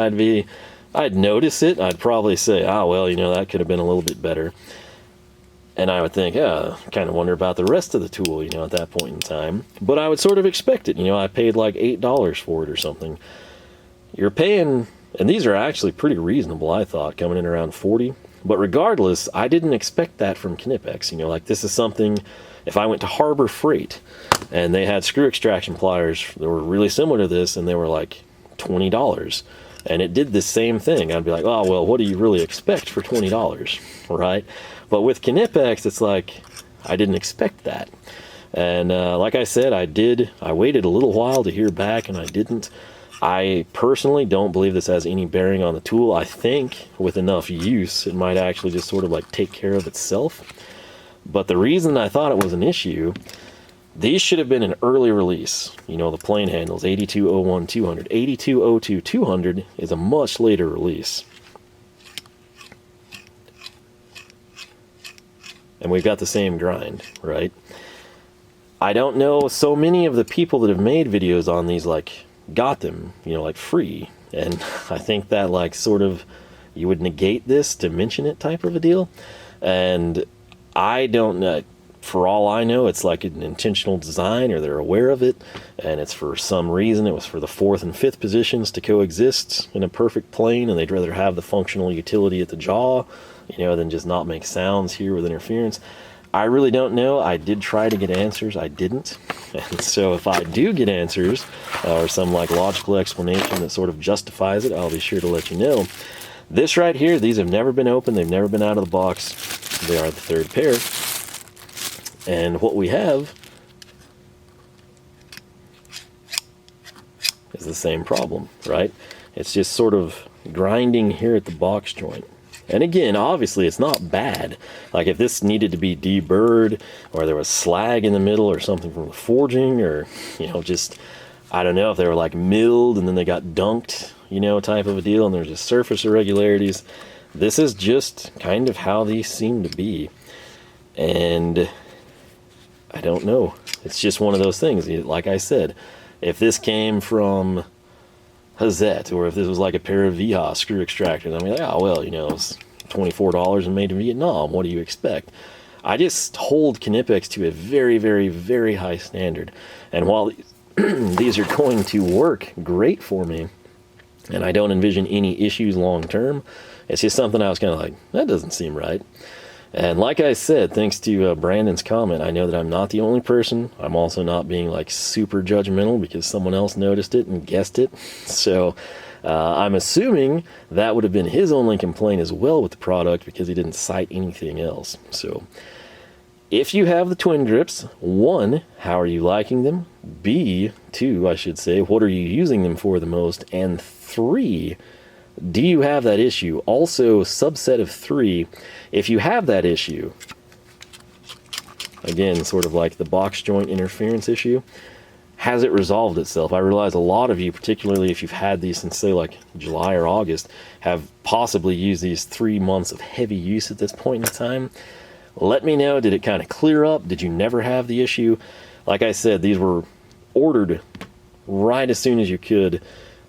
I'd notice it. I'd probably say, oh, well, you know, that could have been a little bit better. And I would think, yeah, kind of wonder about the rest of the tool, you know, at that point in time. But I would sort of expect it. You know, I paid like $8 for it or something. You're paying, and these are actually pretty reasonable, I thought, coming in around 40. But regardless, I didn't expect that from Knipex. You know, like, this is something, if I went to Harbor Freight and they had screw extraction pliers that were really similar to this and they were like $20 and it did the same thing, I'd be like, oh, well, what do you really expect for $20, right? But with Knipex, it's like, I didn't expect that. And like I said, I waited a little while to hear back, and I didn't. I personally don't believe this has any bearing on the tool. I think with enough use, it might actually just sort of like take care of itself. But the reason I thought it was an issue These should have been an early release. You know, the plain handles, 8201-200. 8202-200 is a much later release. And we've got the same grind, right? I don't know, so many of the people that have made videos on these, like, got them, you know, like, free. And I think that, like, sort of, you would negate this to mention it type of a deal. And I don't know, for all I know, it's like an intentional design, or they're aware of it, and it's for some reason. It was for the 4th and 5th positions to coexist in a perfect plane, and they'd rather have the functional utility at the jaw, you know, than just not make sounds here with interference. I really don't know. I did try to get answers. I didn't. And so if I do get answers, or some like logical explanation that sort of justifies it, I'll be sure to let you know. This right here, these have never been opened. They've never been out of the box. They are the 3rd pair. And what we have is the same problem, right? It's just sort of grinding here at the box joint. And again, obviously it's not bad. Like if this needed to be deburred, or there was slag in the middle or something from the forging, or, you know, just, I don't know, if they were like milled and then they got dunked, you know, type of a deal, and there's just surface irregularities. This is just kind of how these seem to be. And I don't know. It's just one of those things. Like I said, if this came from Hazette, or if this was like a pair of VHA screw extractors, I mean, like, oh, well, you know, it's $24 and made in Vietnam. What do you expect? I just hold Knipex to a very, very, very high standard. And while these are going to work great for me, and I don't envision any issues long term, it's just something I was kind of like, that doesn't seem right. And like I said, thanks to Brandon's comment, I know that I'm not the only person. I'm also not being like super judgmental because someone else noticed it and guessed it. So I'm assuming that would have been his only complaint as well with the product, because he didn't cite anything else. So if you have the TwinGrips, 1, how are you liking them? B, 2, I should say, what are you using them for the most? And 3, do you have that issue? Also, subset of 3, if you have that issue, again, sort of like the box joint interference issue, has it resolved itself? I realize a lot of you, particularly if you've had these since, say, like July or August, have possibly used these 3 months of heavy use at this point in time. Let me know, did it kind of clear up? Did you never have the issue? Like I said, these were ordered right as soon as you could.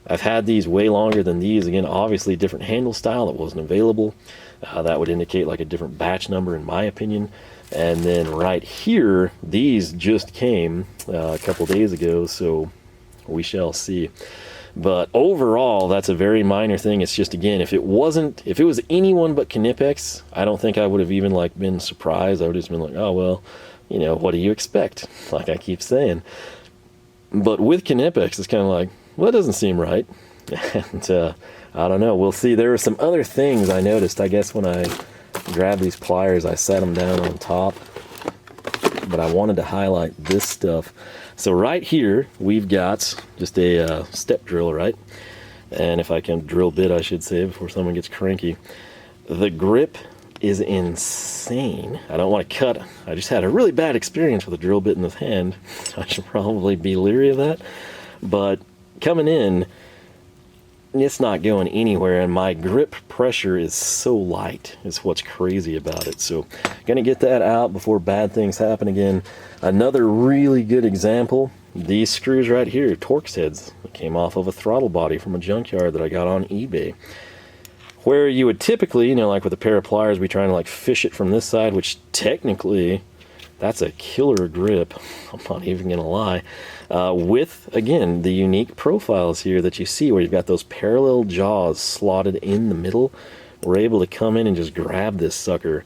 I've had these way longer than these. Again, obviously different handle style that wasn't available. That would indicate like a different batch number in my opinion. And then right here, these just came a couple days ago, so we shall see. But overall, that's a very minor thing. It's just, again, if it was anyone but Knipex, I don't think I would have even like been surprised. I would have just been like, oh, well, you know, what do you expect? Like I keep saying. But with Knipex, it's kind of like, well, it doesn't seem right. And I don't know. We'll see. There were some other things I noticed. I guess when I grabbed these pliers, I set them down on top. But I wanted to highlight this stuff. So right here, we've got just a step drill, right? And if I can drill bit, I should say, before someone gets cranky. The grip is insane. I don't want to cut. I just had a really bad experience with a drill bit in this hand. I should probably be leery of that. But coming in, it's not going anywhere, and my grip pressure is so light. It's what's crazy about it. So gonna get that out before bad things happen again. Another really good example, these screws right here, Torx heads, that came off of a throttle body from a junkyard that I got on eBay. Where you would typically, you know, like with a pair of pliers, be trying to like fish it from this side, which technically that's a killer grip, I'm not even gonna lie. With, again, the unique profiles here that you see where you've got those parallel jaws slotted in the middle, we're able to come in and just grab this sucker.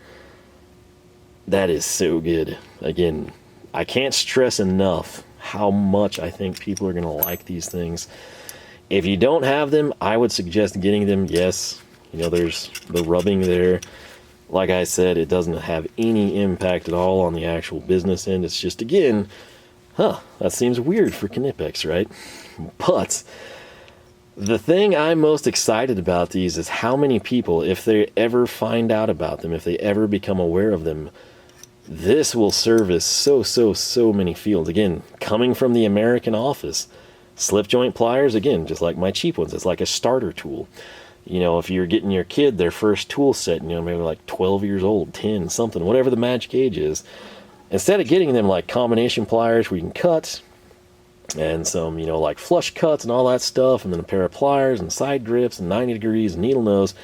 That is so good. Again, I can't stress enough how much I think people are gonna like these things. If you don't have them, I would suggest getting them. Yes, you know, there's the rubbing there. Like I said, it doesn't have any impact at all on the actual business end. It's just, again, that seems weird for Knipex, right? But the thing I'm most excited about these is how many people, if they ever find out about them, if they ever become aware of them, This will service so many fields. Again, coming from the American office, slip joint pliers, again, just like my cheap ones, it's like a starter tool. You know, if you're getting your kid their first tool set, you know, maybe like 12 years old, 10, something, whatever the magic age is, instead of getting them like combination pliers where you can cut, and some, you know, like flush cuts and all that stuff, and then a pair of pliers and side grips and 90 degrees and needle nose,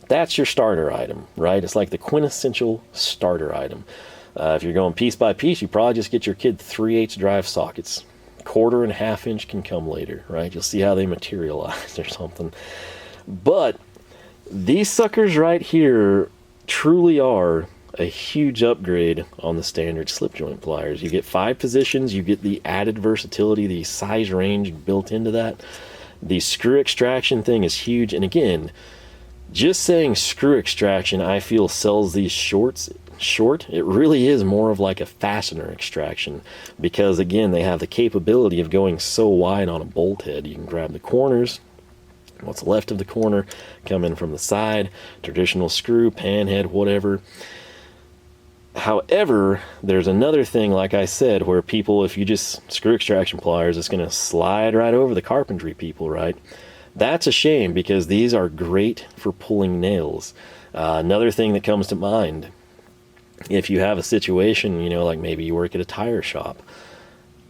that's your starter item, right? It's like the quintessential starter item. If you're going piece by piece, you probably just get your kid 3/8 drive sockets. 1/4 and 1/2 inch can come later, right? You'll see how they materialize or something. But these suckers right here truly are a huge upgrade on the standard slip joint pliers. You get 5 positions, you get the added versatility, the size range built into that. The screw extraction thing is huge, and again, just saying screw extraction I feel sells these short. It really is more of like a fastener extraction, because again, they have the capability of going so wide on a bolt head. You can grab the corners, what's left of the corner, come in from the side, traditional screw, pan head, whatever. However, there's another thing, like I said, where people, if you just screw extraction pliers, it's going to slide right over the carpentry people, right? That's a shame, because these are great for pulling nails. Another thing that comes to mind, if you have a situation, you know, like maybe you work at a tire shop,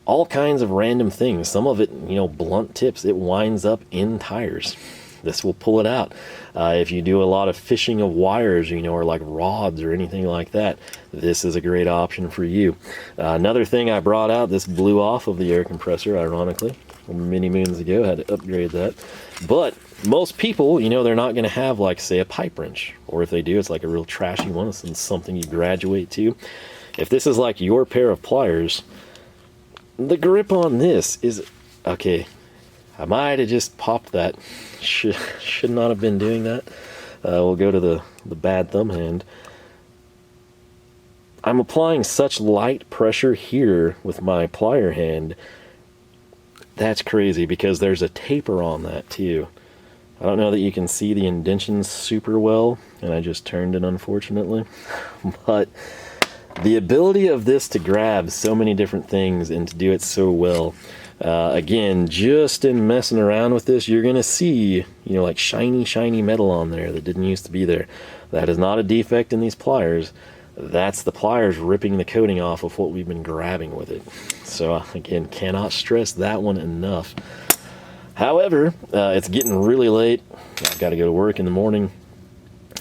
all kinds of random things, some of it, you know, blunt tips, it winds up in tires. This will pull it out. If you do a lot of fishing of wires, you know, or like rods or anything like that, this is a great option for you. Another thing I brought out, this blew off of the air compressor, ironically, many moons ago, had to upgrade that. But most people, you know, they're not going to have, like, say, a pipe wrench, or if they do, it's like a real trashy one. It's something you graduate to. If this is like your pair of pliers, the grip on this is okay. I might have just popped that. Should not have been doing that. We'll go to the bad thumb hand. I'm applying such light pressure here with my plier hand. That's crazy, because there's a taper on that too. I don't know that you can see the indentions super well, and I just turned it, unfortunately. But the ability of this to grab so many different things and to do it so well, again, just in messing around with this, you're gonna see, you know, like shiny metal on there that didn't used to be there. That is not a defect in these pliers. That's the pliers ripping the coating off of what we've been grabbing with it. So again, cannot stress that one enough. However, it's getting really late. I've got to go to work in the morning.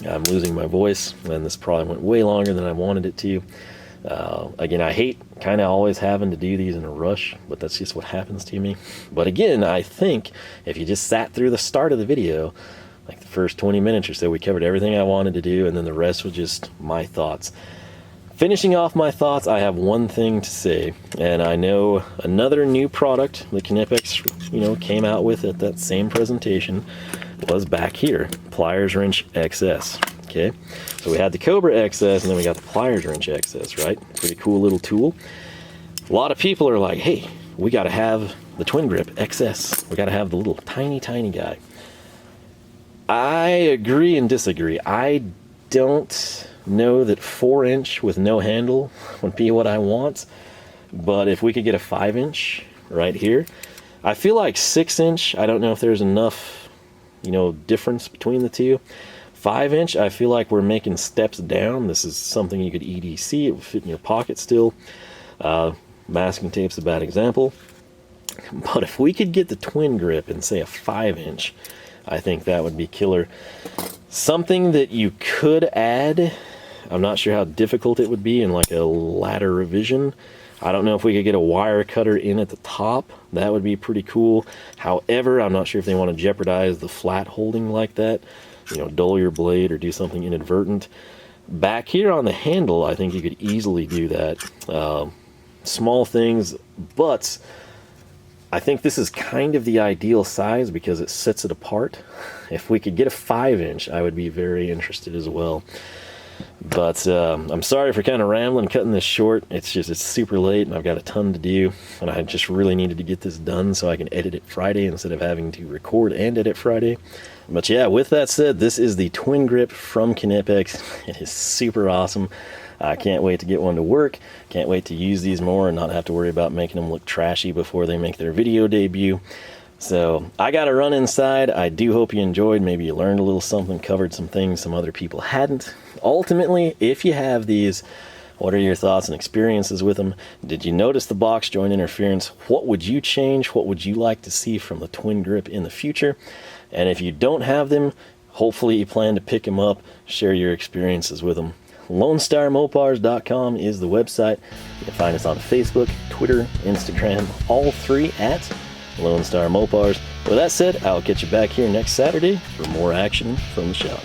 I'm losing my voice, and this probably went way longer than I wanted it to. Again, I hate kind of always having to do these in a rush, but that's just what happens to me. But again, I think if you just sat through the start of the video, like the first 20 minutes or so, we covered everything I wanted to do, and then the rest was just my thoughts. Finishing off my thoughts, I have one thing to say, and I know another new product that Knipex, you know, came out with at that same presentation was back here, Pliers Wrench XS. Okay, so we had the Cobra XS, and then we got the Pliers Wrench XS, right? Pretty cool little tool. A lot of people are like, hey, we got to have the TwinGrip XS. We got to have the little tiny guy. I agree and disagree. I don't know that 4-inch with no handle would be what I want, but if we could get a 5-inch right here, I feel like 6-inch, I don't know if there's enough, you know, difference between the two. 5-inch, I feel like we're making steps down. This is something you could EDC, it would fit in your pocket still. Masking tape's a bad example, but if we could get the TwinGrip and say a 5-inch, I think that would be killer. Something that you could add, I'm not sure how difficult it would be in like a ladder revision. I don't know if we could get a wire cutter in at the top. That would be pretty cool. However, I'm not sure if they want to jeopardize the flat holding like that. You know, dull your blade or do something inadvertent. Back here on the handle, I think you could easily do that. Small things, but I think this is kind of the ideal size because it sets it apart. If we could get a 5-inch, I would be very interested as well. But I'm sorry for kind of rambling, cutting this short. It's super late and I've got a ton to do, and I just really needed to get this done so I can edit it Friday instead of having to record and edit Friday. But yeah, with that said, this is the TwinGrip from Knipex. It is super awesome. I can't wait to get one to work. Can't wait to use these more and not have to worry about making them look trashy before they make their video debut. So I got to run inside. I do hope you enjoyed. Maybe you learned a little something, covered some things some other people hadn't. Ultimately, if you have these, what are your thoughts and experiences with them? Did you notice the box joint interference? What would you change? What would you like to see from the TwinGrip in the future? And if you don't have them, hopefully you plan to pick them up, share your experiences with them. LoneStarMopars.com is the website. You can find us on Facebook, Twitter, Instagram, all three at Lone Star Mopars. With that said, I'll catch you back here next Saturday for more action from the shop.